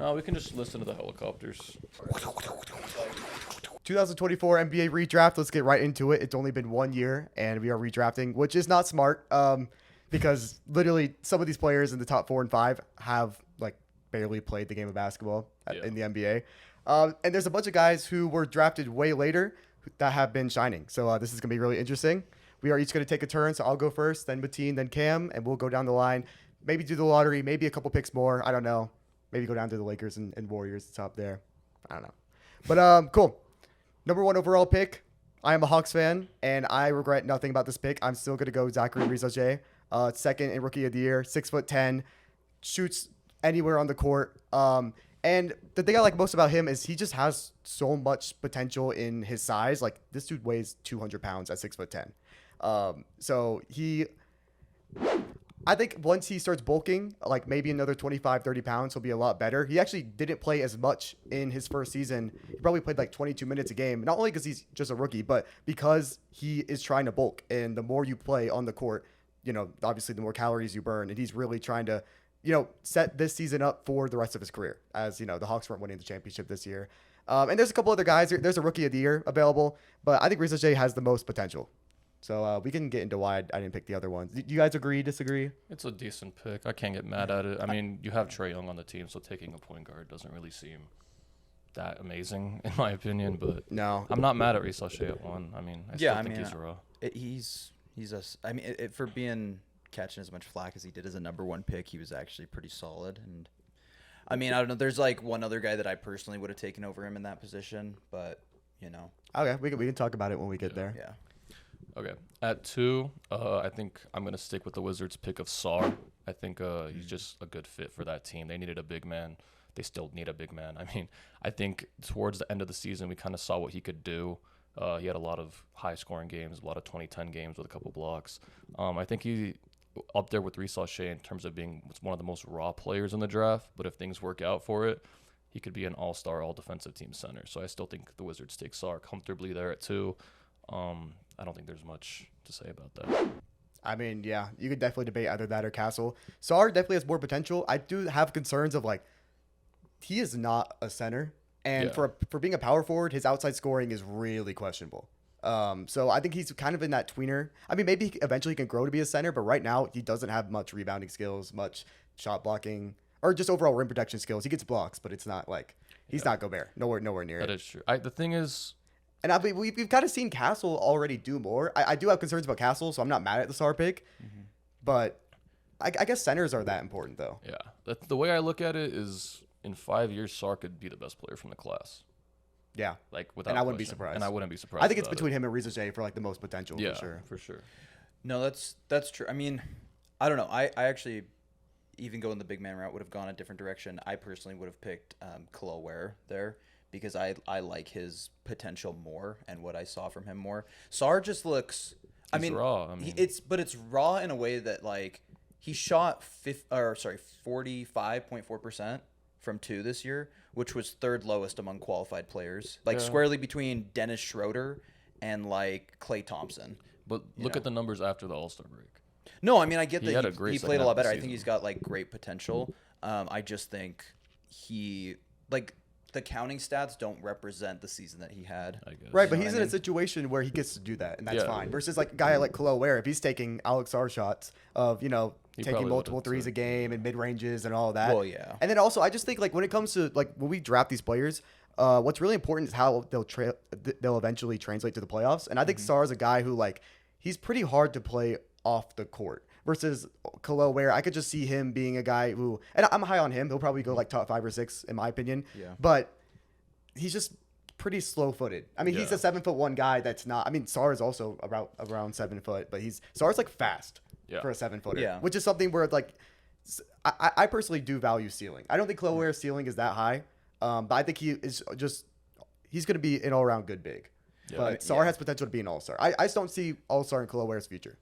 No, we can just listen to the helicopters. 2024 NBA Redraft. Let's get right into it. It's only been 1 year, and we are redrafting, which is not smart because literally some of these players in the top 4 and 5 have like barely played the game of basketball in the NBA. And there's a bunch of guys who were drafted way later that have been shining. So this is going to be really interesting. We are each going to take a turn. So I'll go first, then Mateen, then Cam, and we'll go down the line. Maybe do the lottery, maybe a couple picks more. I don't know. Maybe go down to the Lakers and Warriors top there. I don't know. But cool. Number 1 overall pick. I am a Hawks fan, and I regret nothing about this pick. I'm still going to go Zachary Rizajay. Second in Rookie of the Year, 6'10", shoots anywhere on the court. And the thing I like most about him is he just has so much potential in his size. Like, this dude weighs 200 pounds at 6'10". So I think once he starts bulking, like maybe another 25, 30 pounds, he'll be a lot better. He actually didn't play as much in his first season. He probably played like 22 minutes a game, not only because he's just a rookie, but because he is trying to bulk. And the more you play on the court, obviously the more calories you burn. And he's really trying to, set this season up for the rest of his career, as, the Hawks weren't winning the championship this year. And there's a couple other guys. There's a Rookie of the Year available, but I think Risa J has the most potential. So we can get into why I didn't pick the other ones. Do you guys agree, disagree? It's a decent pick. I can't get mad at it. I mean, you have Trae Young on the team, so taking a point guard doesn't really seem that amazing, in my opinion. But no, I'm not mad at Reed Sheppard at 1. I mean, I still think he's raw. For being catching as much flack as he did as a number 1 pick, he was actually pretty solid. And I mean, I don't know. There's like one other guy that I personally would have taken over him in that position, but Okay, we can talk about it when we get there. Yeah. Okay. At 2, I think I'm going to stick with the Wizards' pick of Sarr. I think he's just a good fit for that team. They needed a big man. They still need a big man. I mean, I think towards the end of the season, we kind of saw what he could do. He had a lot of high-scoring games, a lot of 20-10 games with a couple blocks. I think he up there with Reed Sheppard in terms of being one of the most raw players in the draft. But if things work out for it, he could be an all-star, all-defensive team center. So I still think the Wizards take Sarr comfortably there at 2. I don't think there's much to say about that. I mean, yeah, you could definitely debate either that or Castle. Sarr definitely has more potential. I do have concerns of he is not a center, and for being a power forward, his outside scoring is really questionable. So I think he's kind of in that tweener. I mean, maybe eventually he can grow to be a center, but right now he doesn't have much rebounding skills, much shot blocking, or just overall rim protection skills. He gets blocks, but it's not like he's not Gobert. Nowhere near it. That is true. The thing is. And we've kind of seen Castle already do more. I do have concerns about Castle, so I'm not mad at the Sarr pick. Mm-hmm. But I guess centers are that important, though. Yeah. The way I look at it is in 5 years, Sarr could be the best player from the class. Yeah. Without and I wouldn't question. be surprised. And I wouldn't be surprised. I think it's between him and Reza J for the most potential, for sure. No, that's true. I mean, I don't know. I actually, even going the big man route, would have gone a different direction. I personally would have picked Khalil Ware there, because I like his potential more and what I saw from him more. Sarr just looks. He's raw. It's raw in a way that he shot 45.4% from 2 this year, which was 3rd lowest among qualified players, squarely between Dennis Schroeder and Klay Thompson. But look at the numbers after the All-Star break. No, I mean, I get that he played a lot better. I think he's got great potential. I just think he the counting stats don't represent the season that he had. I guess. Right, but he's in a situation where he gets to do that, and that's fine. Versus a guy like Khalil Ware, if he's taking Alex Sarr shots of, taking multiple threes a game and mid-ranges and all of that. Well, yeah. And then also, I just think, when it comes to, when we draft these players, what's really important is how they'll eventually translate to the playoffs. And I think Sarr is a guy who, he's pretty hard to play off the court. Versus Khalil Ware, I could just see him being a guy who, and I'm high on him. He'll probably go top 5 or 6 in my opinion. Yeah. But he's just pretty slow-footed. I mean, he's a 7'1" guy. That's not. I mean, Sarr is also around 7 foot, but Sarr's fast for a 7-footer. Yeah. Which is something where I personally do value ceiling. I don't think Khalil Ware's ceiling is that high, but I think he's going to be an all-around good big. Yeah. But Sarr has potential to be an all-star. I just don't see all-star in Khalil Ware's future.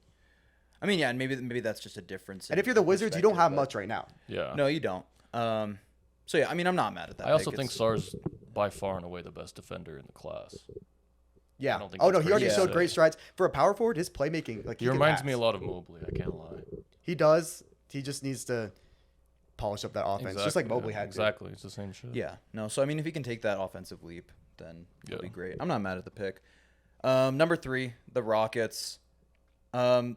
I mean, yeah, and maybe that's just a difference. And if you're the Wizards, you don't have much right now. Yeah. No, you don't. So yeah, I mean, I'm not mad at that. I also think Sarr's by far and away the best defender in the class. Yeah. Oh no, he already showed great strides for a power forward. His playmaking, he reminds me a lot of Mobley. I can't lie. He does. He just needs to polish up that offense, just like Mobley had. Exactly, it's the same shit. Yeah, no. So I mean, if he can take that offensive leap, then it'll be great. I'm not mad at the pick. Number 3, the Rockets. I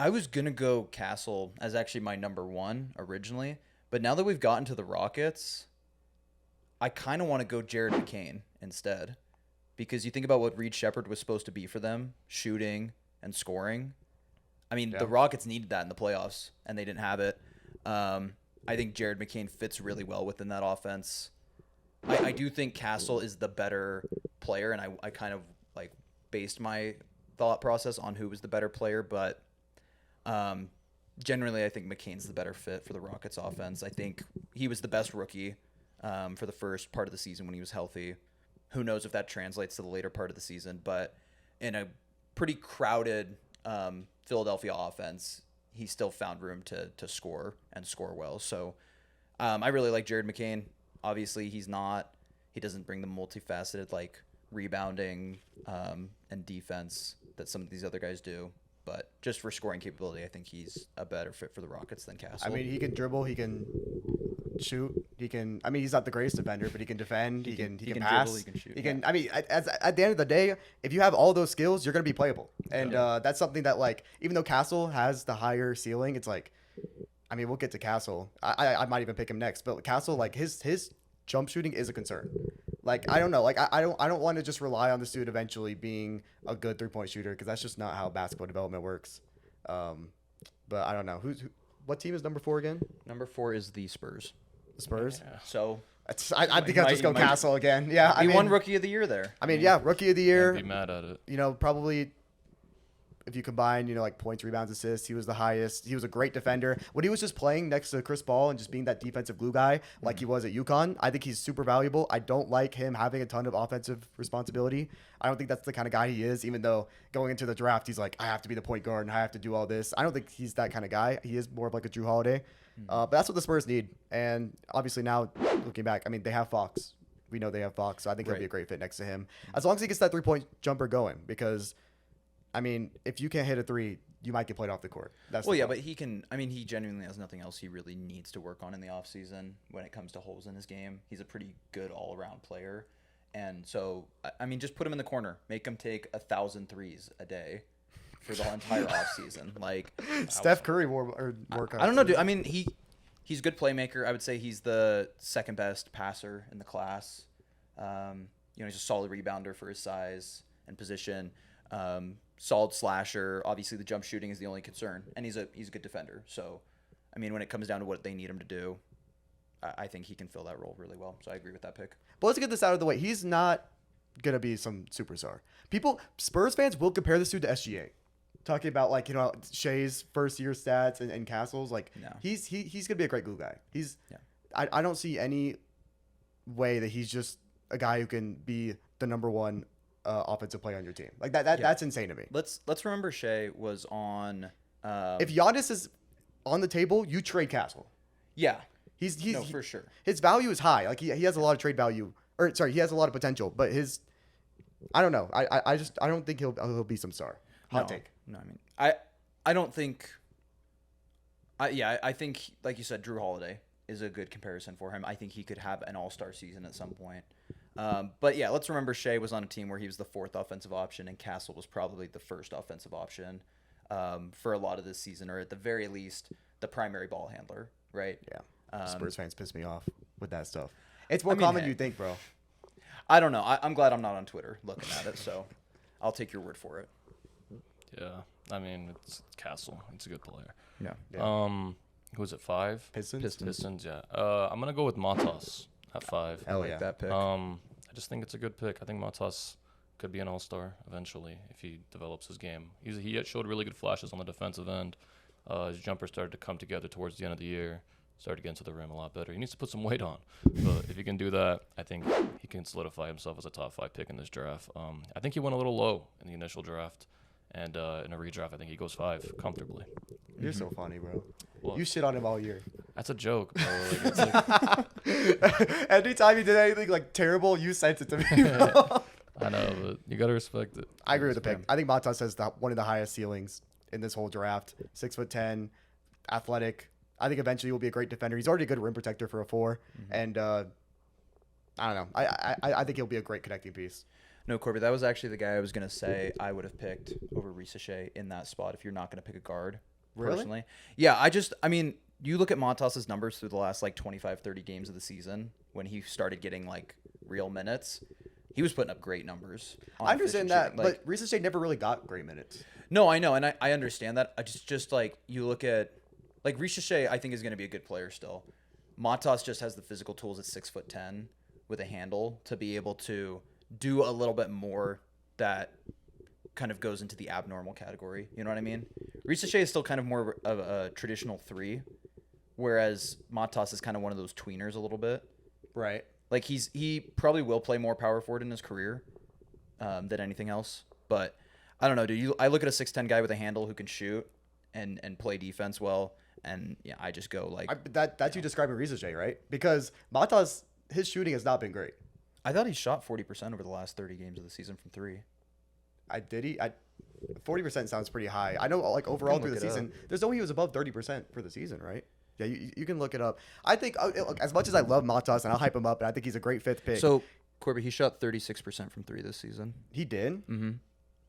was gonna go Castle as actually my number 1 originally, but now that we've gotten to the Rockets, I kind of want to go Jared McCain instead, because you think about what Reed Sheppard was supposed to be for them, shooting and scoring. I mean, the Rockets needed that in the playoffs, and they didn't have it. I think Jared McCain fits really well within that offense. I do think Castle is the better player, and I kind of like based my thought process on who was the better player, but generally I think McCain's the better fit for the Rockets offense. I think he was the best rookie for the first part of the season when he was healthy. Who knows if that translates to the later part of the season, but in a pretty crowded Philadelphia offense, he still found room to score and score well. So I really like Jared McCain. Obviously, he doesn't bring the multifaceted like rebounding and defense that some of these other guys do. But just for scoring capability, I think he's a better fit for the Rockets than Castle. I mean, he can dribble, he can shoot, he can. I mean, he's not the greatest defender, but he can defend, he can pass, dribble, he can shoot. he can. I mean, at the end of the day, if you have all those skills, you're gonna be playable, and that's something that like even though Castle has the higher ceiling, it's like, I mean, we'll get to Castle. I might even pick him next, but Castle, like his jump shooting is a concern. Like I don't know, like I don't want to just rely on this dude eventually being a good 3-point shooter, because that's just not how basketball development works. But I don't know what team is number 4 again? Number 4 is the Spurs. The Spurs. Yeah. So I think I'll just go Castle again. Yeah, he won Rookie of the Year there. I mean, yeah, Rookie of the Year. Can't be mad at it. You know, probably if you combine, you know, like points, rebounds, assists, he was the highest. He was a great defender. When he was just playing next to Chris Paul and just being that defensive glue guy like he was at UConn, I think he's super valuable. I don't like him having a ton of offensive responsibility. I don't think that's the kind of guy he is, even though going into the draft, he's like, I have to be the point guard and I have to do all this. I don't think he's that kind of guy. He is more of like a Drew Holiday. But that's what the Spurs need. And obviously now, looking back, I mean, they have Fox. We know they have Fox, so I think he'll be a great fit next to him. As long as he gets that 3-point jumper going, because I mean, if you can't hit a 3, you might get played off the court. That's well, yeah, but he can. I mean, he genuinely has nothing else he really needs to work on in the offseason when it comes to holes in his game. He's a pretty good all-around player, and so I mean, just put him in the corner, make him take 1,000 threes a day for the entire offseason. Like Steph Curry more. I don't know, dude. I mean, he's a good playmaker. I would say he's the second best passer in the class. You know, he's a solid rebounder for his size and position. Solid slasher. Obviously, the jump shooting is the only concern, and he's a good defender. So, I mean, when it comes down to what they need him to do, I think he can fill that role really well. So I agree with that pick. But let's get this out of the way. He's not gonna be some superstar. Spurs fans will compare this dude to SGA, talking about like, you know, Shea's first year stats and Castle's. Like he's gonna be a great glue guy. I don't see any way that he's just a guy who can be the number 1 offensive player on your team. Like that's insane to me. Let's remember Shea was on. If Giannis is on the table, you trade Castle. Yeah, he's for sure. His value is high. Like he has a lot of trade value, or sorry, he has a lot of potential. But I don't know. I don't think he'll be some star. Hot take. No, I mean I don't think. I think like you said, Drew Holiday is a good comparison for him. I think he could have an all-star season at some point. But yeah, let's remember Shea was on a team where he was the 4th offensive option, and Castle was probably the 1st offensive option for a lot of this season, or at the very least, the primary ball handler, right? Yeah. Spurs fans piss me off with that stuff. It's more common than you think, bro. I don't know. I'm glad I'm not on Twitter looking at it, so I'll take your word for it. Yeah, I mean, it's Castle. It's a good player. Yeah. Who was it? 5? Pistons. Yeah. I'm gonna go with Matas at 5. Hell I like that pick. I just think it's a good pick. I think Matas could be an all-star eventually if he develops his game. He showed really good flashes on the defensive end. His jumper started to come together towards the end of the year. Started to get into the rim a lot better. He needs to put some weight on. But if he can do that, I think he can solidify himself as a top 5 pick in this draft. I think he went a little low in the initial draft. And in a redraft, I think he goes 5 comfortably. You're so funny, bro. What? You shit on him all year. That's a joke, bro. Like, it's like, anytime you did anything like terrible, you sent it to me, bro. I know, but you gotta respect it. I agree with the pick. I think Matas has one of the highest ceilings in this whole draft. 6'10", athletic, I think eventually he'll be a great defender. He's already a good rim protector for a 4, and I don't know. I think he'll be a great connecting piece. No, Corby, that was actually the guy I was going to say I would have picked over Reed Sheppard in that spot if you're not going to pick a guard, Really? personally. Yeah, I mean, you look at Montas's numbers through the last, like, 25, 30 games of the season when he started getting, like, real minutes. He was putting up great numbers. I understand that, like, but Reed Sheppard never really got great minutes. No, I know, and I understand that. I just like, you look at, like, Reed Sheppard, I think is going to be a good player still. Montas just has the physical tools at 6'10" with a handle to be able to do a little bit more that kind of goes into the abnormal category. You know what I mean? Reed Sheppard is still kind of more of a traditional 3, whereas Montas is kind of one of those tweeners a little bit. Right. Like, he probably will play more power forward in his career than anything else. But I don't know, dude. I look at a 6'10" guy with a handle who can shoot and play defense well, and yeah, I just go like That's you describing Reed Sheppard, right? Because Matas, his shooting has not been great. I thought he shot 40% over the last 30 games of the season from 3. 40% sounds pretty high. I know, like, overall can through the look it season, there's no way he was above 30% for the season, right? Yeah, you can look it up. I think, look, as much as I love Matas and I'll hype him up, and I think he's a great 5th pick. So, Corby, he shot 36% from 3 this season. He did? Mm-hmm.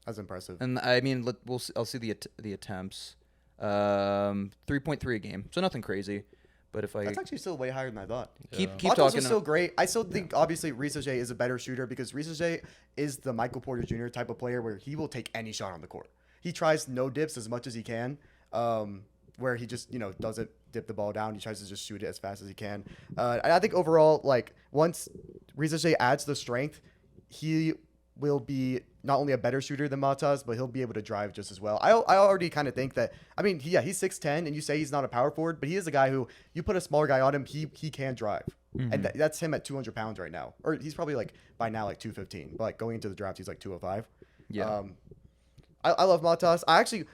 That's impressive. And I mean, I'll see the attempts. 3.3 a game, so nothing crazy. But if That's actually still way higher than I thought. keep Matas talking, was still great. I still think, obviously, Reed Sheppard is a better shooter because Reed Sheppard is the Michael Porter Jr. type of player where he will take any shot on the court. He tries no dips as much as he can, where he just, doesn't dip the ball down. He tries to just shoot it as fast as he can. And I think overall, like, once Reed Sheppard adds the strength, he will be not only a better shooter than Matas, but he'll be able to drive just as well. I already kind of think that, I mean, he's 6'10", and you say he's not a power forward, but he is a guy who, you put a smaller guy on him, he can drive. Mm-hmm. And that's him at 200 pounds right now. Or he's probably, like, by now, like, 215. But, like, going into the draft, he's, like, 205. Yeah. I love Matas.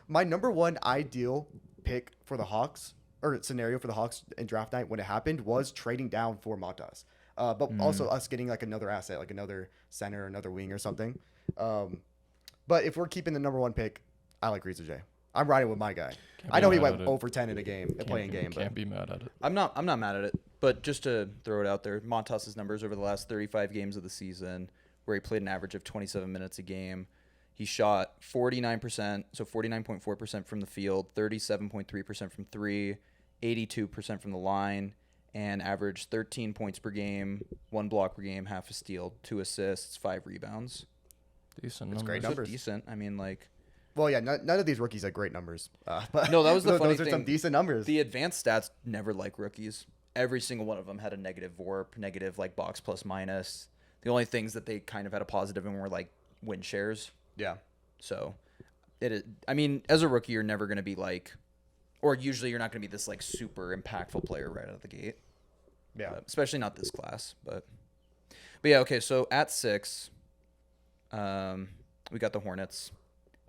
My number one ideal pick for the Hawks, or scenario for the Hawks in draft night when it happened, was trading down for Matas. But also us getting, like, another asset, like another center, another wing or something. But if we're keeping the number one pick, I like Reed Sheppard. I'm riding with my guy. I know he went 0 for 10 in a game, playing game. Can't be mad at it. I'm not mad at it, but just to throw it out there, Montas's numbers over the last 35 games of the season, where he played an average of 27 minutes a game, he shot 49%, so 49.4% from the field, 37.3% from 3, 82% from the line, and averaged 13 points per game, 1 block per game, half a steal, 2 assists, 5 rebounds. Decent That's numbers. great numbers. Decent. I mean, like. Well, yeah, none of these rookies had great numbers. But No, that was the funny those are thing. some decent numbers. The advanced stats never like rookies. Every single one of them had a negative VORP, negative like box plus minus. The only things that they kind of had a positive in were like win shares. Yeah. So it is. I mean, as a rookie, you're never going to be like, or usually you're not going to be this like super impactful player right out of the gate. Yeah. Especially not this class, but yeah. Okay, so at 6, we got the Hornets,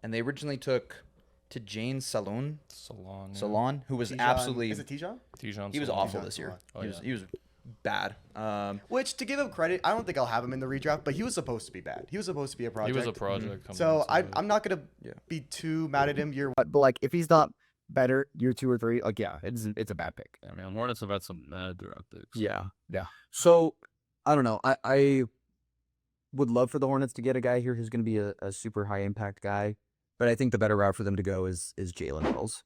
and they originally took to Jane Salon, who was absolutely. Is it Tijon? Tijon. He was awful this year. Oh, he was bad. Which, to give him credit, I don't think I'll have him in the redraft, but he was supposed to be bad. He was supposed to be a project. He was a project. coming So into it. I'm not gonna be too mad at him year one. But like, if he's not better year 2 or 3, like, yeah, it's a bad pick. I mean, Hornets have had some mad draft picks. Yeah. So I don't know. I would love for the Hornets to get a guy here who's going to be a super high impact guy, but I think the better route for them to go is Jalen Wells.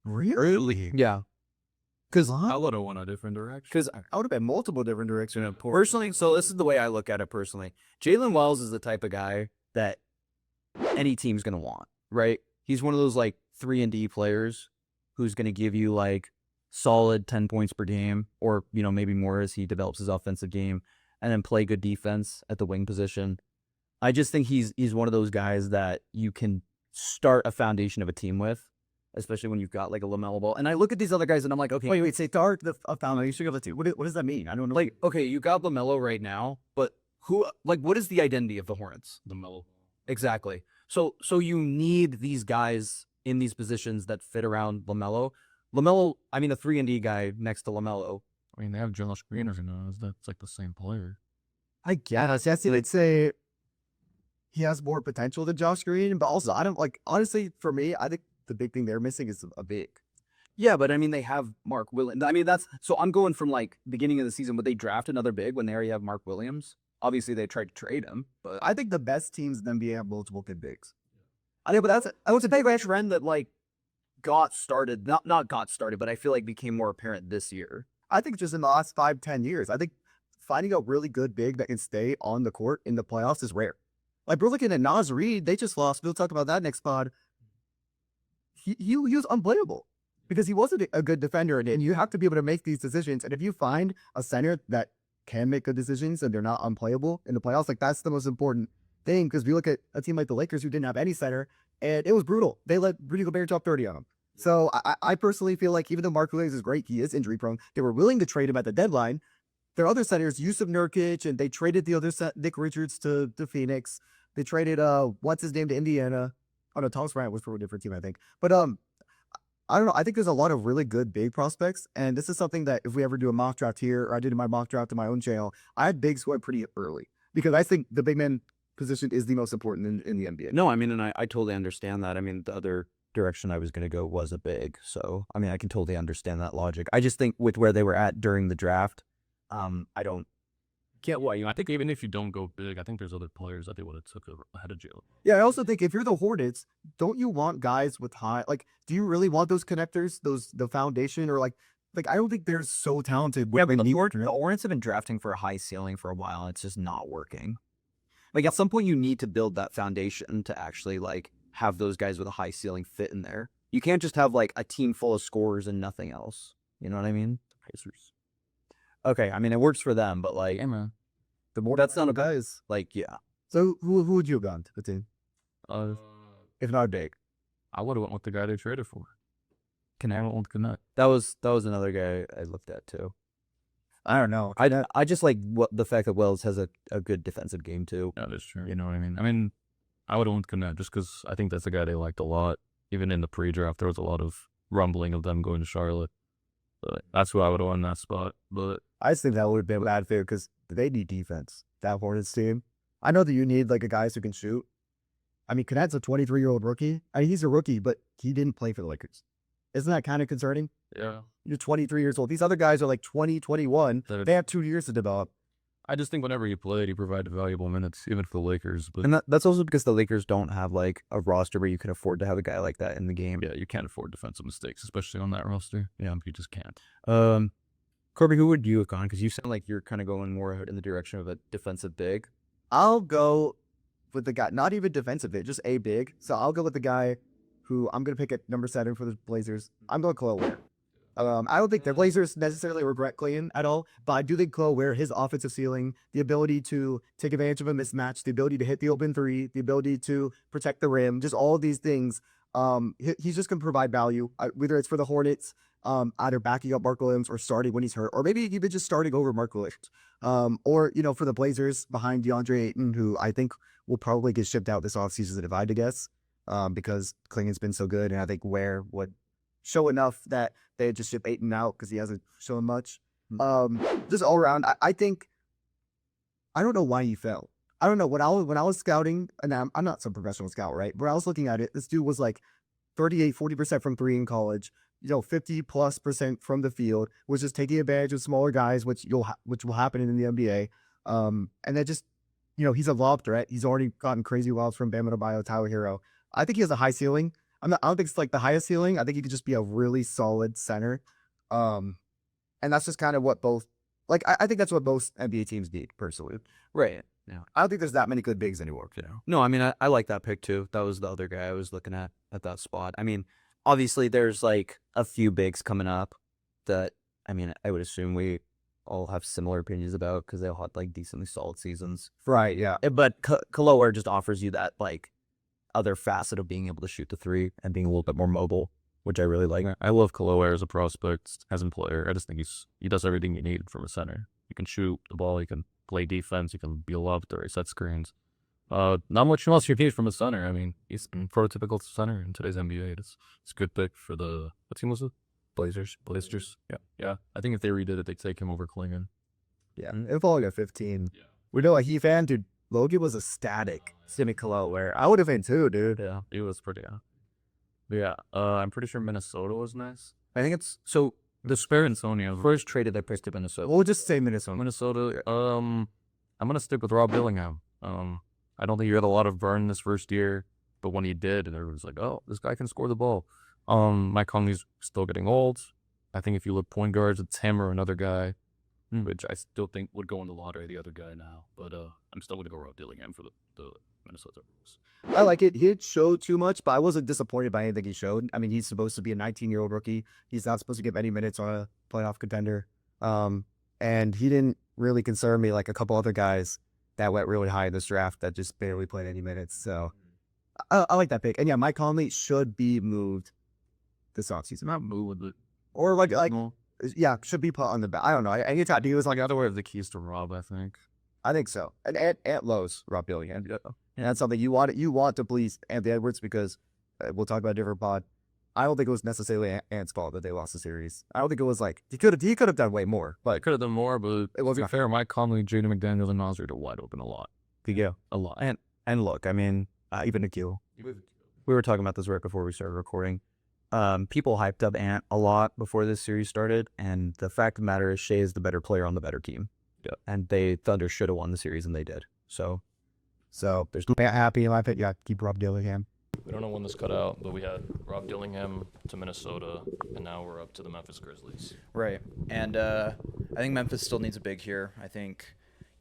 Really? Yeah. Because I would have went a different direction. Because I would have been multiple different directions. Personally, so this is the way I look at it personally. Jalen Wells is the type of guy that any team's going to want, right? He's one of those like 3-and-D players who's going to give you like solid 10 points per game, or, maybe more as he develops his offensive game, and then play good defense at the wing position. I just think he's one of those guys that you can start a foundation of a team with, especially when you've got like a LaMelo Ball. And I look at these other guys and I'm like, okay, Wait, say start a foundation of a team. What does that mean? I don't know. like, okay, you got LaMelo right now, but what is the identity of the Hornets? The Melo. Exactly. So you need these guys in these positions that fit around LaMelo. LaMelo, I mean, a 3-and-D guy next to LaMelo. I mean, they have Josh Green as that's like the same player. I guess. I'd say he has more potential than Josh Green, but also I don't honestly, for me, I think the big thing they're missing is a big. Yeah, but I mean, they have Mark Williams. I mean, so I'm going from like beginning of the season, would they draft another big when they already have Mark Williams? Obviously, they tried to trade him, but I think the best teams in the NBA have multiple good bigs. I know, but that was a big trend that like got started, not got started, but I feel like became more apparent this year. I think just in the last 5-10 years, I think finding a really good big that can stay on the court in the playoffs is rare. Like we're looking at Nas Reed, they just lost. We'll talk about that next pod. He was unplayable because he wasn't a good defender, and you have to be able to make these decisions. And if you find a center that can make good decisions and they're not unplayable in the playoffs, like that's the most important thing. Because we look at a team like the Lakers who didn't have any center, and it was brutal. They let Rudy Gobert drop 30 on them. So I personally feel like even though Mark Williams is great, he is injury prone. They were willing to trade him at the deadline. Their other centers, Yusuf Nurkic, and they traded the other Nick Richards to Phoenix. They traded what's his name to Indiana. Oh no, Thomas Bryant was for a different team, I think. But I don't know. I think there's a lot of really good big prospects, and this is something that if we ever do a mock draft here, or I did my mock draft in my own channel, I had bigs going pretty early because I think the big man position is the most important in the NBA. No, I mean, and I totally understand that. I mean, the other direction I was going to go was a big, so I mean, I can totally understand that logic. I just think with where they were at during the draft, I don't Get what you. I think even if you don't go big, I think there's other players that they would have took ahead of Jalen. Yeah, I also think if you're the Hornets, don't you want guys with high, like, do you really want those connectors, the foundation, or like I don't think they're so talented. Yeah, but the Hornets have been drafting for a high ceiling for a while, and it's just not working. Like at some point, you need to build that foundation to actually like have those guys with a high ceiling fit in there. You can't just have like a team full of scorers and nothing else. You know what I mean? Pacers. Okay, I mean it works for them, but like, Hey man. The more that's not a guys. like, yeah. So who would you have gone to the team Uh, if not big? I would have went with the guy they traded for. I went with Connect. That was another guy I looked at too. I don't know. I just like the fact that Wells has a good defensive game too. Yeah, that's true. You know what I mean? I mean, I would have went with Connect just because I think that's a guy they liked a lot. Even in the pre-draft, there was a lot of rumbling of them going to Charlotte. But that's who I would have won that spot. But I just think that would have been bad fit because they need defense. That Hornets team. I know that you need like a guys who can shoot. I mean, Connect's a 23-year-old rookie. I mean, he's a rookie, but he didn't play for the Lakers. Isn't that kind of concerning? yeah, You're 23 years old. These other guys are like 20, 21. They have 2 years to develop. I just think whenever he played, he provided valuable minutes, even for the Lakers. But And that's also because the Lakers don't have like a roster where you can afford to have a guy like that in the game. yeah, you can't afford defensive mistakes, especially on that roster. Yeah, you just can't. Corby, who would you have gone? Because you sound like you're kind of going more in the direction of a defensive big. I'll go with the guy, not even defensive big, just a big. So I'll go with the guy who I'm going to pick at number 7 for the Blazers. I'm going Chloe Ware. I don't think the Blazers necessarily regret Clayton at all, but I do think Chloe Ware, his offensive ceiling, the ability to take advantage of a mismatch, the ability to hit the open three, the ability to protect the rim, just all of these things, he's just going to provide value, whether it's for the Hornets, either backing up Mark Williams or starting when he's hurt, or maybe even just starting over Mark Williams. Or, for the Blazers behind DeAndre Ayton, who I think will probably get shipped out this offseason if I had to guess, because Clinton's been so good, and I think Ware would show enough that they had just ship Ayton out because he hasn't shown much. Just all around, I think, I don't know why he fell. I don't know. When I was scouting, and I'm not some professional scout, right? But I was looking at it, this dude was like 40% from 3 in college, 50+% from the field, was just taking advantage of smaller guys, which will happen in the NBA. And then just, he's a lob threat. He's already gotten crazy lobs from Bam Adebayo, Tyler Hero. I think he has a high ceiling. I don't think it's like the highest ceiling. I think he could just be a really solid center. And that's just kind of what I think that's what most NBA teams need, personally. Right. Yeah. I don't think there's that many good bigs anymore. No, I mean, I like that pick too. That was the other guy I was looking at that spot. I mean, obviously there's like a few bigs coming up that, I mean, I would assume we all have similar opinions about because they all had like decently solid seasons. Right, yeah. But Kalower just offers you that like other facet of being able to shoot the three and being a little bit more mobile, which I really like. I love Kalower as a prospect, as a player. I just think he does everything you need from a center. You can shoot the ball, you can play defense, you can be a lob threat, set screens. Not much else you need from a center. I mean, he's been prototypical center in today's NBA. It's a good pick for the, what team was it? Blazers. Yeah. I think if they redid it, they'd take him over Klingon. Yeah, if only got 15. Yeah. We know a Heat fan, dude. Logan was ecstatic. Simi Kalower. I would have been too, dude. Yeah, he was pretty. Yeah, I'm pretty sure Minnesota was nice. I think it's so. The spare Antonio. First traded I picked to Minnesota. We'll just say Minnesota. Minnesota. I'm gonna stick with Rob Dillingham. I don't think he had a lot of burn this first year, but when he did, and everyone's like, "Oh, this guy can score the ball." Mike Conley's still getting old. I think if you look point guards, it's him or another guy, which I still think would go in the lottery. The other guy now, but I'm still gonna go Rob Dillingham for the Minnesota Timberwolves. I like it. He didn't show too much, but I wasn't disappointed by anything he showed. I mean, he's supposed to be a 19-year-old rookie. He's not supposed to give any minutes on a playoff contender. And he didn't really concern me like a couple other guys that went really high in this draft that just barely played any minutes. So I like that pick. And yeah, Mike Conley should be moved this offseason. Not move with it. Or like No. yeah, should be put on the back. I don't know. Anytime he was like, The other way of the keys to Rob, I think. I think so. And Ant Lowe's Rob Dillingham. And that's something you want to please Anthony Edwards because we'll talk about a different pod. I don't think it was necessarily Ant's fault that they lost the series. I don't think it was like he could have done way more, but Could have done more, but it wasn't to be fair, Mike Conley, Jaden McDaniels, and Nasr are wide open a lot. yeah. A lot. And look, I mean, even Nikhil. We were talking about this right before we started recording. People hyped up Ant a lot before this series started, and the fact of the matter is Shea is the better player on the better team. Yeah. And Thunder should have won the series, and they did. So there's Ant happy in my opinion. Yeah, keep Rob Dillingham. We don't know when this cut out, but we had Rob Dillingham to Minnesota, and now we're up to the Memphis Grizzlies. Right. And I think Memphis still needs a big here. I think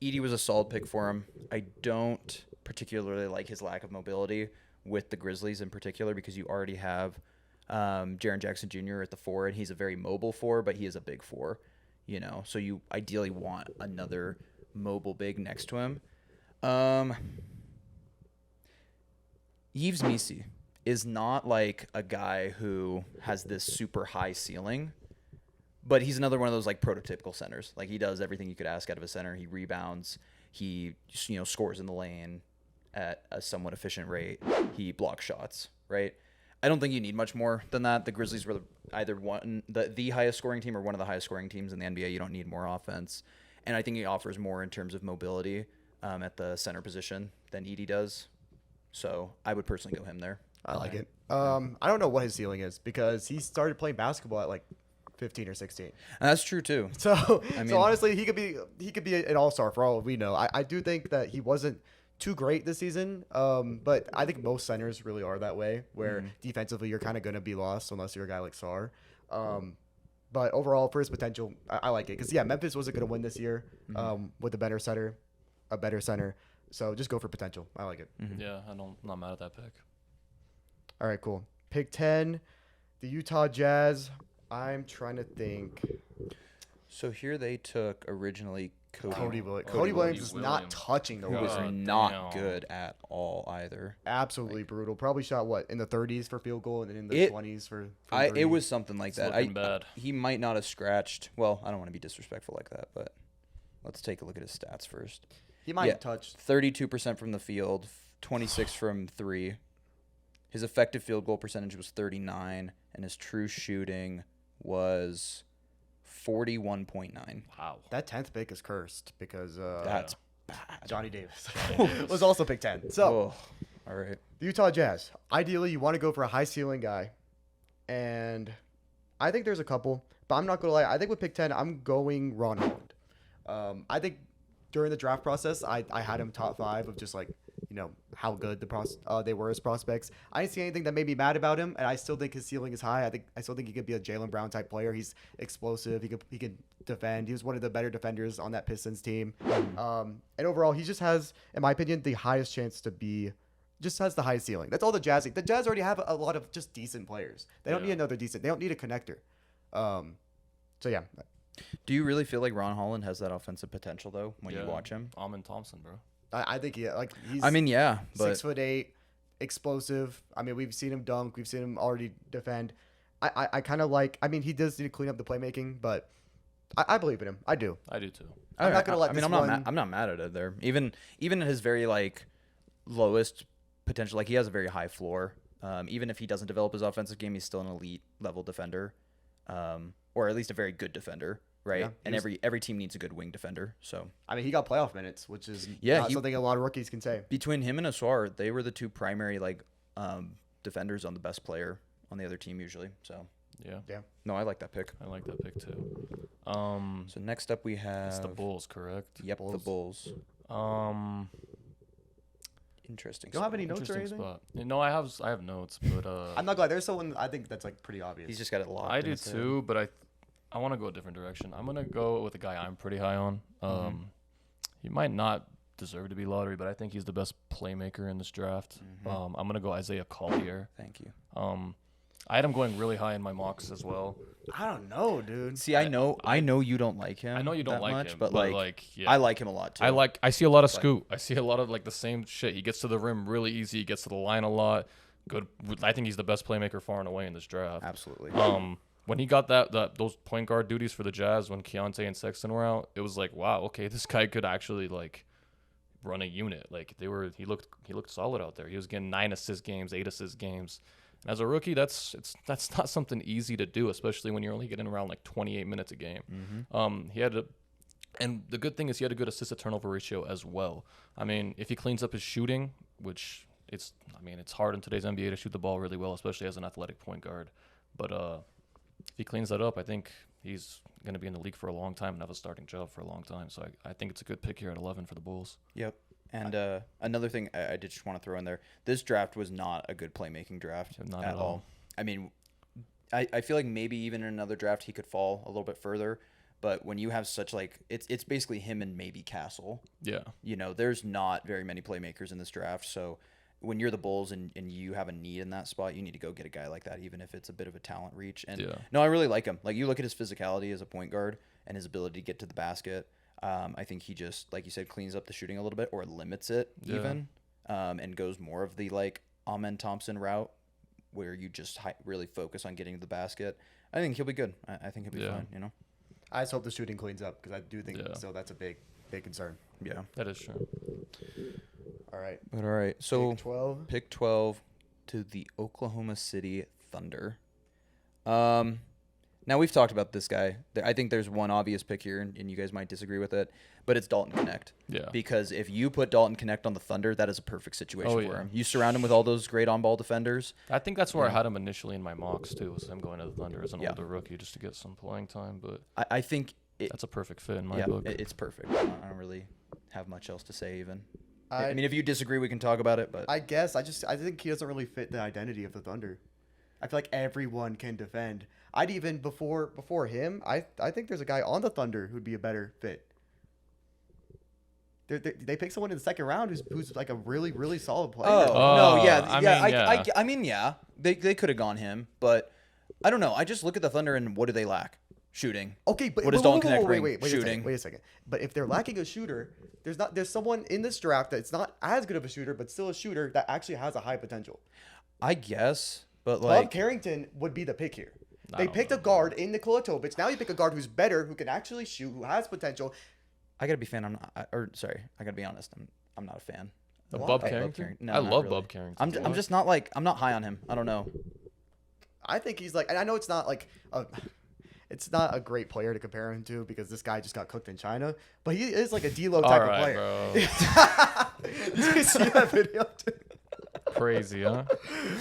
Edey was a solid pick for him. I don't particularly like his lack of mobility with the Grizzlies in particular because you already have Jaren Jackson Jr. at the 4, and he's a very mobile 4, but he is a big 4, you know. So you ideally want another mobile big next to him. Yves Missi is not like a guy who has this super high ceiling, but he's another one of those like prototypical centers. Like he does everything you could ask out of a center. He rebounds. He scores in the lane at a somewhat efficient rate. He blocks shots. Right. I don't think you need much more than that. The Grizzlies were either the highest scoring team or one of the highest scoring teams in the NBA. You don't need more offense, and I think he offers more in terms of mobility at the center position than Edey does. So I would personally go him there. I like it. I don't know what his ceiling is because he started playing basketball at like 15 or 16. And that's true too. So I mean, so honestly, he could be an all-star for all we know. I do think that he wasn't too great this season, but I think most centers really are that way, where defensively you're kind of going to be lost unless you're a guy like Sarr. But overall, for his potential, I like it because Memphis wasn't going to win this year with a better center. So just go for potential. I like it. Yeah, I'm not mad at that pick. All right, cool. Pick 10, the Utah Jazz. I'm trying to think. So here they took originally Cody Williams is not touching the who was rim. not good at all either. Absolutely brutal. Probably shot in the 30s for field goal and then in the 20s for it was something like that. Looking bad. He might not have scratched. Well, I don't want to be disrespectful like that, but let's take a look at his stats first. He might have touched 32% from the field, 26 from 3. His effective field goal percentage was 39, and his true shooting was 41.9. Wow. that 10th pick is cursed because That's bad. Johnny Davis was also pick 10. So all right. the Utah Jazz. Ideally, you want to go for a high ceiling guy, and I think there's a couple, but I'm not gonna lie. I think with pick 10, I'm going Ron Holland. I think during the draft process, I had him top 5 of just like, how good they were as prospects. I didn't see anything that made me mad about him, and I still think his ceiling is high. I still think he could be a Jaylen Brown type player. He's explosive. He could defend. He was one of the better defenders on that Pistons team. And overall, he just has, in my opinion, the highest chance to be. Just has the highest ceiling. That's all the Jazz. The Jazz already have a lot of just decent players. They don't need another decent. They don't need a connector. So yeah. Do you really feel like Ron Holland has that offensive potential though when you watch him? Amin Thompson, bro. I think he's. But 6'8", explosive. I mean, we've seen him dunk. We've seen him already defend. I kind of like. I mean, he does need to clean up the playmaking, but I believe in him. I do. I do too. I'm not gonna let. I'm not mad at it there. Even at his very like lowest potential, like he has a very high floor. Even if he doesn't develop his offensive game, he's still an elite level defender, or at least a very good defender. Right, Yeah, and every team needs a good wing defender. So I mean, he got playoff minutes, which is Yeah, something a lot of rookies can say. between him and Aswar, they were the two primary like defenders on the best player on the other team usually. So Yeah, No, I like that pick. I like that pick too. So next up we have It's the Bulls, correct? Yep, the Bulls. Interesting. You don't have any notes or Interesting anything? spot. No, I have notes, but I'm not glad. There's someone I think that's like pretty obvious. He's just got it locked. I in do his head. too. But I want to go a different direction. I'm gonna go with a guy I'm pretty high on. He might not deserve to be lottery, but I think he's the best playmaker in this draft. I'm gonna go Isaiah Collier. Thank you. I had him going really high in my mocks as well. I don't know, dude. See, I know you don't like him. I know you don't that like much, him, but yeah. I like him a lot too. I see a lot of scoot. I see a lot of like the same shit. He gets to the rim really easy. He gets to the line a lot. Good. I think he's the best playmaker far and away in this draft. Absolutely. When he got those point guard duties for the Jazz when Keontae and Sexton were out, it was like, wow, okay, this guy could actually like run a unit. Like he looked solid out there. He was getting 9 assist games, 8 assist games. And as a rookie, that's not something easy to do, especially when you're only getting around like 28 minutes a game. And the good thing is he had a good assist to turnover ratio as well. I mean, if he cleans up his shooting, which it's hard in today's NBA to shoot the ball really well, especially as an athletic point guard. But if he cleans that up, I think he's going to be in the league for a long time and have a starting job for a long time. So I think it's a good pick here at 11 for the Bulls. Yep. And another thing I did just want to throw in there, this draft was not a good playmaking draft Not at all. I mean, I feel like maybe even in another draft he could fall a little bit further. But when you have such like it's basically him and maybe Castle. Yeah. You know, there's not very many playmakers in this draft. So when you're the Bulls and you have a need in that spot, you need to go get a guy like that, even if it's a bit of a talent reach. And no, I really like him. Like you look at his physicality as a point guard and his ability to get to the basket. I think he just, like you said, cleans up the shooting a little bit or limits it even, and goes more of the like Amen Thompson route where you just really focus on getting to the basket. I think he'll be good. I think he'll be fine, you know? I just hope the shooting cleans up because I do think so. That's a big concern. Yeah. That is true. All right. But all right. So Pick 12. Pick 12 to the Oklahoma City Thunder. Now, we've talked about this guy. I think there's one obvious pick here, and you guys might disagree with it, but it's Dalton Connect. Yeah. Because if you put Dalton Connect on the Thunder, that is a perfect situation Oh, for yeah. him. You surround him with all those great on-ball defenders. I think that's where I had him initially in my mocks, too, was him going to the Thunder as an Yeah. older rookie just to get some playing time. But I think that's a perfect fit in my book. it's perfect. I don't really have much else to say even. I mean, if you disagree, we can talk about it, but I guess I think he doesn't really fit the identity of the Thunder. I feel like everyone can defend. I'd even before him, I think there's a guy on the Thunder who'd be a better fit. They pick someone in the second round who's like a really solid player. No, yeah, I I mean, they could have gone him, but I don't know. I just look at the Thunder and what do they lack? Shooting. Okay, but what does Dalton Connect bring? Wait Shooting. Wait a second. But if they're lacking a shooter, there's someone in this draft that's not as good of a shooter, but still a shooter that actually has a high potential. I guess, but Bob like Carrington would be the pick here. I They don't picked a guard in Nikola Topic. Now you pick a guard who's better, who can actually shoot, who has potential. I gotta be fan. I gotta be honest. I'm not a fan. Of Why? Bob I love Carrington? No, I not love really. Bob Carrington. I'm just not like I'm not high on him. I don't know. I think he's like, and I know it's not like it's not a great player to compare him to because this guy just got cooked in China, but he is like a D-Lo type of player. bro. Did you see that video? Crazy, huh?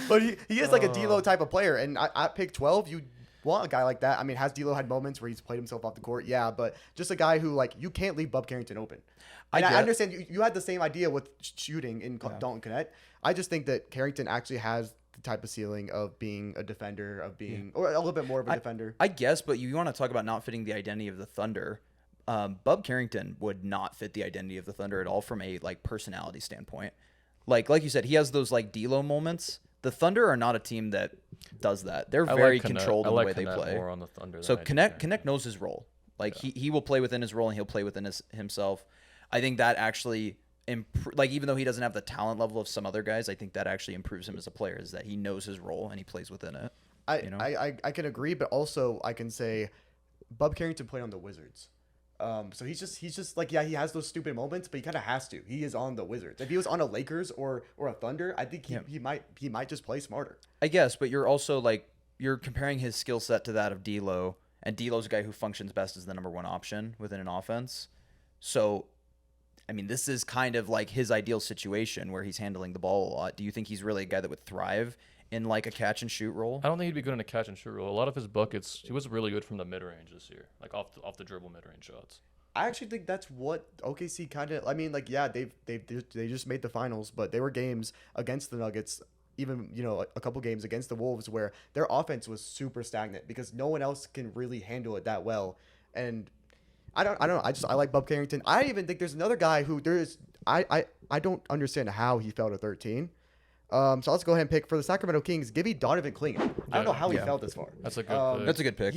But he is like a D'Lo type of player, and at pick 12, you want a guy like that. I mean, has D'Lo had moments where he's played himself off the court? Yeah, but just a guy who like you can't leave Bob Carrington open. And I understand you had the same idea with shooting in Dalton Connect. I just think that Carrington actually has the type of ceiling of being a defender, of being or a little bit more of a defender. I guess, but you want to talk about not fitting the identity of the Thunder. Bob Carrington would not fit the identity of the Thunder at all from a like personality standpoint. Like you said, he has those like D'Lo moments. The Thunder are not a team that does that. They're very controlled in the way they play. More on the Thunder So than I do Connect knows his role. Like he will play within his role and he'll play within himself. I think that actually like even though he doesn't have the talent level of some other guys, I think that actually improves him as a player. Is that he knows his role and he plays within it. I can agree, but also I can say Bob Carrington played on the Wizards. So he's just like, yeah, he has those stupid moments, but he kind of has to. He is on the Wizards. If he was on a Lakers or a Thunder, I think he might just play smarter. I guess, but you're also like you're comparing his skill set to that of D'Lo, and D'Lo's a guy who functions best as the number one option within an offense. So, I mean, this is kind of like his ideal situation where he's handling the ball a lot. Do you think he's really a guy that would thrive in like a catch and shoot role. I don't think he'd be good in a catch and shoot role. A lot of his buckets, he was really good from the mid range this year, like off the dribble mid range shots. I actually think that's what OKC kind of. I mean, like, yeah, they just made the finals, but they were games against the Nuggets, even a couple games against the Wolves where their offense was super stagnant because no one else can really handle it that well. And I don't know. I like Bub Carrington. I even think there's another guy who I don't understand how he fell to 13. So let's go ahead and pick for the Sacramento Kings. Give me Donovan Clingan. I don't know how he fell this far. That's a good pick. That's a good pick.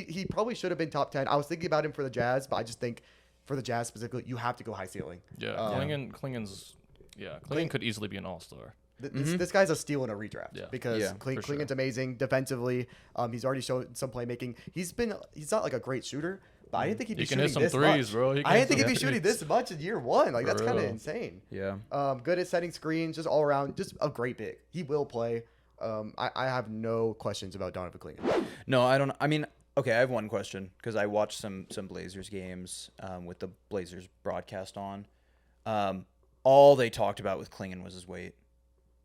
He probably should have been top 10. I was thinking about him for the Jazz, but I just think for the Jazz specifically, you have to go high ceiling. Yeah, Clingan could easily be an all-star. This guy's a steal in a redraft because for sure. Clingan's amazing defensively. He's already shown some playmaking. He's not like a great shooter, but I didn't think he'd be He can shooting hit some this threes, much. bro. I didn't think he'd be shooting this much in year one. Like, that's kind of real. insane. Yeah. Good at setting screens, just all around, just a great pick. He will play. I have no questions about Donovan Clingan. No, I don't. I mean, okay, I have one question because I watched some Blazers games with the Blazers broadcast on. All they talked about with Clingan was his weight.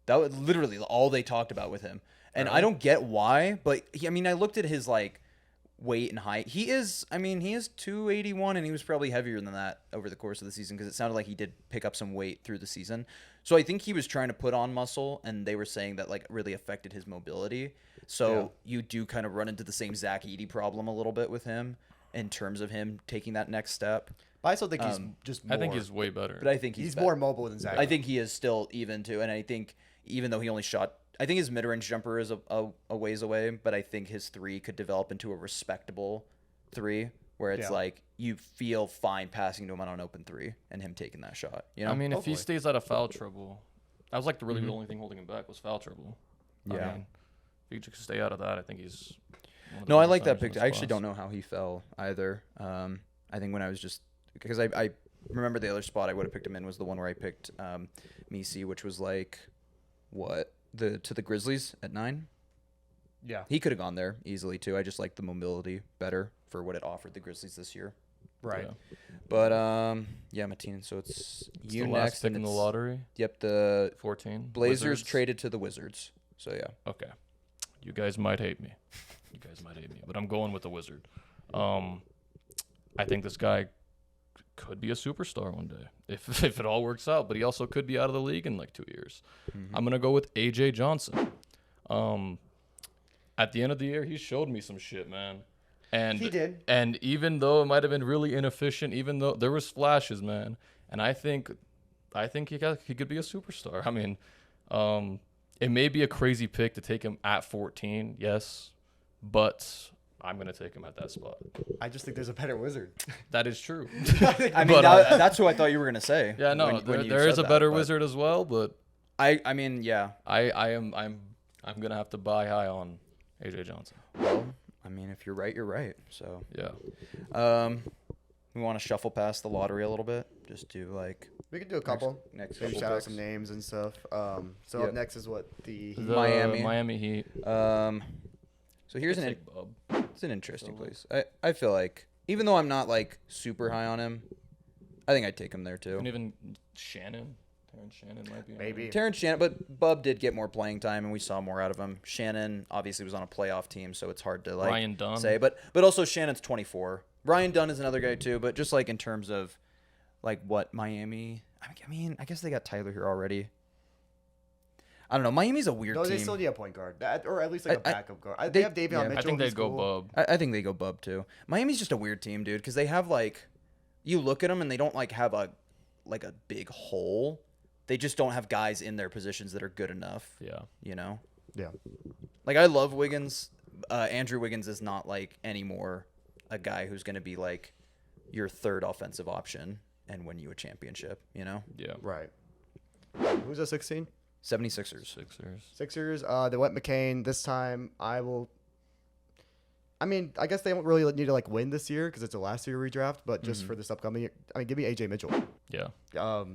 That was literally all they talked about with him. And I don't get why, but I looked at his like weight and height. He is 281 and he was probably heavier than that over the course of the season because it sounded like he did pick up some weight through the season. So I think he was trying to put on muscle and they were saying that like really affected his mobility. So you do kind of run into the same Zach Edey problem a little bit with him in terms of him taking that next step. But I still think he's just more. I think he's way better. But I think he's more mobile than Zach. I think he is still even too, and I think even though he only shot, I think his mid-range jumper is a ways away, but I think his three could develop into a respectable three where it's like you feel fine passing to him on an open three and him taking that shot. You know, I mean, if he stays out of foul trouble, that was like the only thing holding him back was foul trouble. Yeah. I mean, if he could just stay out of that, I think he's. No, I like that pick. I actually don't know how he fell either. I think when I was just because I remember the other spot I would have picked him in was the one where I picked Misi, which was like to the Grizzlies at 9. Yeah, he could have gone there easily too. I just like the mobility better for what it offered the Grizzlies this year. right. Yeah. But Mateen. So it's you the next last pick in the lottery. Yep, the 14. Blazers Wizards. traded to the Wizards. So yeah. Okay, you guys might hate me. But I'm going with the Wizard. I think this guy could be a superstar one day if it all works out, but he also could be out of the league in like 2 years. I'm gonna go with AJ Johnson. At the end of the year, he showed me some shit, man. And He did. And even though it might have been really inefficient, even though there was flashes, man, and I think he could be a superstar. I mean, it may be a crazy pick to take him at 14, yes, but I'm gonna take him at that spot. I just think there's a better Wizard. That is true. I mean, that's who I thought you were gonna say. Yeah, no, when you there is said a better that, but Wizard as well, but I mean, yeah. I'm gonna have to buy high on AJ Johnson. Well, I mean, if you're right, you're right. So Yeah. we want to shuffle past the lottery a little bit, just do like We could do a couple. next Maybe couple shout out picks. some names and stuff. So Yep. up next is what the The Miami. Heat. So here's Could an take Bub. it's an interesting place. I feel like even though I'm not like super high on him, I think I'd take him there too. And even Shannon. Terrence Shannon might be. Maybe. Terrence Shannon, but Bub did get more playing time, and we saw more out of him. Shannon obviously was on a playoff team, so it's hard to like Ryan Dunn. say. But also Shannon's 24. Ryan Dunn is another guy too, but just like in terms of like what Miami. I mean, I guess they got Tyler here already. I don't know. Miami's a weird No, team. they still need a point guard, or at least like a I- backup guard. they- They have Davion yeah. Mitchell. I think he's they'd go cool. Bub. I think they go Bub too. Miami's just a weird team, dude, because they have like, you look at them and they don't like have a big hole. They just don't have guys in their positions that are good enough. Yeah. You know, Yeah. like I love Wiggins. Andrew Wiggins is not like anymore a guy who's going to be like your third offensive option and win you a championship. You know, Yeah. Right. Who's a 16? 76ers. Sixers. They went McCain this time. I mean, I guess they don't really need to like win this year because it's a last year redraft, but just for this upcoming year, I mean, give me AJ Mitchell. Yeah.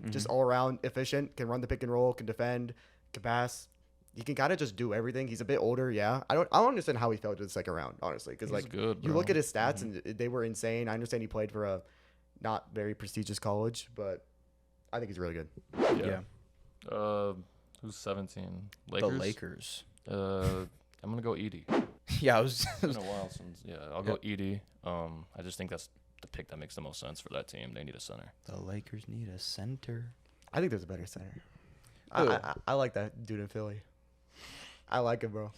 Just all around efficient, can run the pick and roll, can defend, can pass. He can kind of just do everything. He's a bit older, yeah. I don't understand how he fell to the second round, honestly, because He's like good, you bro. look at his stats and they were insane. I understand he played for a not very prestigious college, but I think he's really good. Yeah. Who's 17? The Lakers. Lakers. I'm gonna go Edie. Yeah, I was. It's been a while since. Yeah, I'll go Edie. I just think that's the pick that makes the most sense for that team. They need a center. The Lakers need a center. I think there's a better center. Who? I like that dude in Philly. I like him, bro.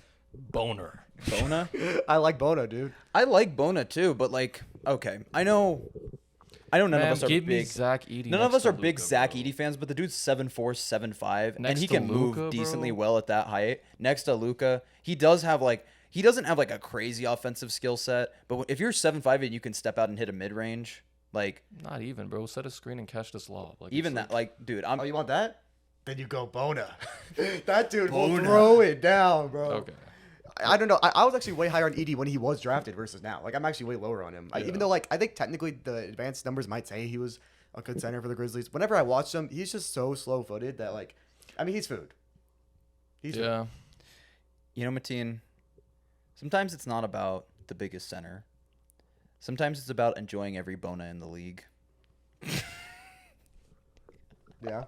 Boner. Bona? I like Bono, dude. I like Bona too, but like, okay, I know none of us are give me big. Zach Edey. None of next us to are big Luka, Zach bro. Edey fans, but the dude's 7'4", 7'5", and Next he to can move Luka, decently bro. well at that height. Next to Luca, he doesn't have like a crazy offensive skill set, but if you're 7'5" and you can step out and hit a mid range, like Not even, bro. Set a screen and catch this lob. Like, even it's that, like, dude, I'm Oh, you want that? Then you go Bona. That dude will Bona. throw it down, bro. Okay. I don't know. I was actually way higher on Edie when he was drafted versus now. Like, I'm actually way lower on him. Even though, like, I think technically the advanced numbers might say he was a good center for the Grizzlies. Whenever I watched him, he's just so slow-footed that, like, I mean, he's food. He's food. Yeah. You know, Mateen, sometimes it's not about the biggest center. Sometimes it's about enjoying every Bona in the league. Yeah.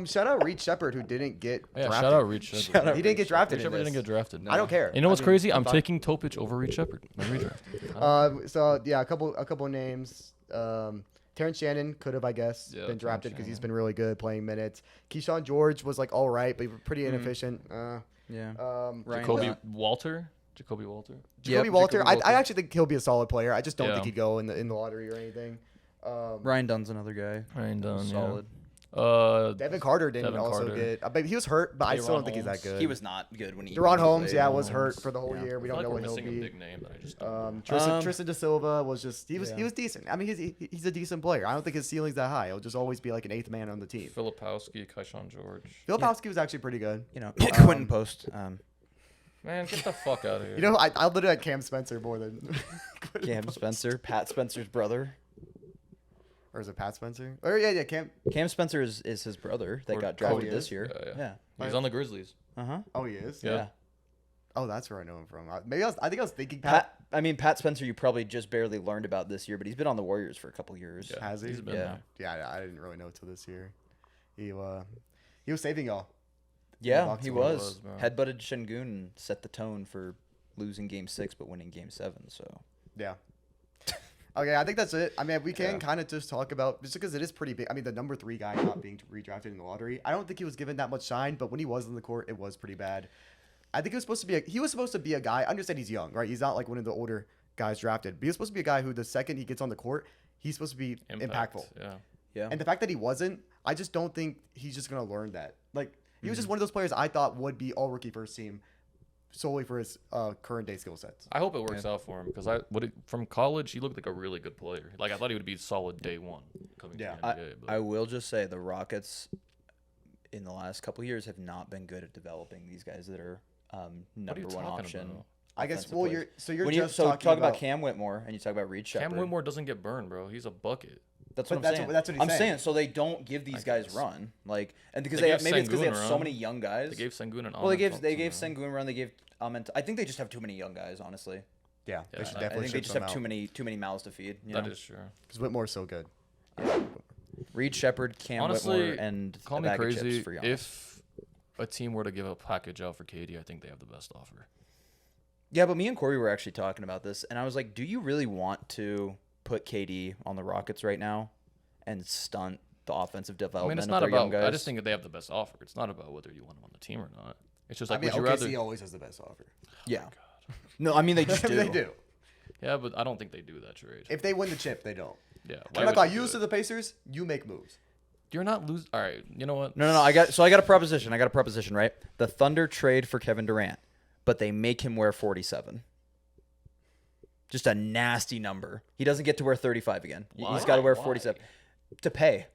Shout out Reed Sheppard, who didn't get Yeah. drafted. Shout out Reed Sheppard. Shout out He didn't get drafted Reed in Sheppard this. didn't get drafted. I don't care. You know what's I mean, crazy? I'm fine. taking Topic over Reed Sheppard. My redraft. So yeah, a couple names. Terrence Shannon could have, I guess, Yeah, been drafted Terrence because he's Shannon. been really good playing minutes. Keyshawn George was like all right, but pretty Mm-hmm. inefficient. Yeah. Ryan Jacoby Dunn. Walter. Jacoby Walter. Jacoby Yep, Walter. Jacoby Walter. I actually think he'll be a solid player. I just don't Yeah. think he'd go in the lottery or anything. Ryan Dunn's another guy. Ryan Dunn. Solid. Devin Carter didn't Devin also Carter. get. But he was hurt, but I still De'Ron don't think he's that Holmes. good. He was not good when he. De'Ron when he Holmes, played. yeah, De'Ron was hurt Holmes. for the whole Yeah. year. We I don't feel know like what we're he'll missing a be. big name that I just. Tristan De Silva was just he was Yeah. decent. I mean he's a decent player. I don't think his ceiling's that high. He'll just always be like an eighth man on the team. Filipowski, Keyshawn George. Filipowski was actually pretty good. You know, Quentin Post. Man, get the fuck out of here. You know, I literally had Cam Spencer more than Cam Spencer, Pat Spencer's brother. or is it Pat Spencer? Or yeah, Cam. Cam Spencer is his brother that Or- got oh, drafted he this is? year. Yeah. Yeah. He's on the Grizzlies. Uh-huh. Oh, he is. Yeah. Yeah. Oh, that's where I know him from. Maybe I think I was thinking Pat Spencer, you probably just barely learned about this year, but he's been on the Warriors for a couple years. Yeah. Has he? He's been Yeah. there. Yeah, I didn't really know until this year. He was saving y'all. Yeah, Bucks he were- was. bro. Headbutted Şengün and set the tone for losing Game 6 but winning Game 7. So Yeah. Okay, I think that's it. I mean, we can Yeah. kind of just talk about just because it is pretty big. I mean, the number 3 guy not being redrafted in the lottery. I don't think he was given that much shine, but when he was in the court, it was pretty bad. I think he was supposed to be a guy. I understand he's young, right? He's not like one of the older guys drafted, but he was supposed to be a guy who the second he gets on the court, he's supposed to be impactful. Yeah. yeah, And the fact that he wasn't, I just don't think he's just gonna learn that. Like he was just one of those players I thought would be all rookie first team solely for his current day skill sets. I hope it works out for him because from college he looked like a really good player. Like I thought he would be solid day one coming Yeah. to the NBA. But I will just say the Rockets in the last couple of years have not been good at developing these guys that are what are number you one talking option. about? I guess. offensive Well, players. you're When just talk talking about Cam Whitmore and you talk about Reed Sheppard. Cam Whitmore doesn't get burned, bro. He's a bucket. That's But what I'm that's saying. what- that's what he's I'm saying. saying. So they don't give these guys guess. run, like, and because They they gave maybe it's because they Sengun have a so run. many young guys. They gave Sengun an well, they gave Sengun. Sengun run. They gave I think they just have too many young guys. Honestly, Yeah, they Yeah, should I I definitely think they ship just some have out. too many mouths to feed. You That know? is true. Because Whitmore's so good. Reed Sheppard, Cam Honestly, Whitmore, and Call a me bag of crazy. chips for Giannis. If a team were to give a package out for KD, I think they have the best offer. Yeah, but me and Corey were actually talking about this, and I was like, do you really want to put KD on the Rockets right now and stunt the offensive I development mean, it's of not their young about. guys? I just think that they have the best offer. It's not about whether you want them on the team or not. It's just I like, mean, would you OKC rather? always has the best offer. Yeah. No, I mean they just I do. mean, they do. Yeah, but I don't think they do that trade. If they win the chip, they don't. Yeah. I'm why not would gonna you do use it? to the Pacers. You make moves. You're not losing. All right. You know what? No. I got a proposition. Right? The Thunder trade for Kevin Durant, but they make him wear 47. Just a nasty number. He doesn't get to wear 35 again. Why? He's got to wear Why? 47 to pay.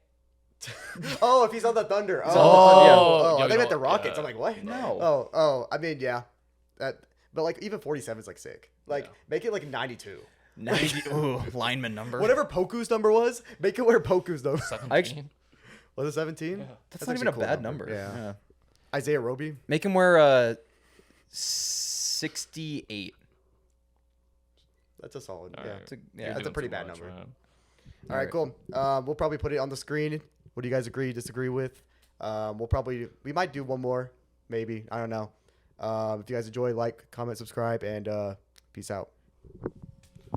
Oh, if he's on the Thunder. on Oh, the Thunder, yeah. I Yo, think you at the know, Rockets. yeah. I'm like, what? No. Oh. I mean, yeah. But like even 47 is like sick. Like Yeah. make it like 92. 90 lineman number. Whatever Poku's number was, make it wear Poku's number. 17. Was it 17? Yeah. That's not even a bad number. Yeah. Isaiah Roby. Make him wear 68. That's a solid. All Yeah. right. It's a- You're yeah. That's a doing pretty too bad much, number. man. All right, cool. We'll probably put it on the screen. What do you guys agree, disagree with? We might do one more, maybe. I don't know. If you guys enjoy, like, comment, subscribe, and peace out.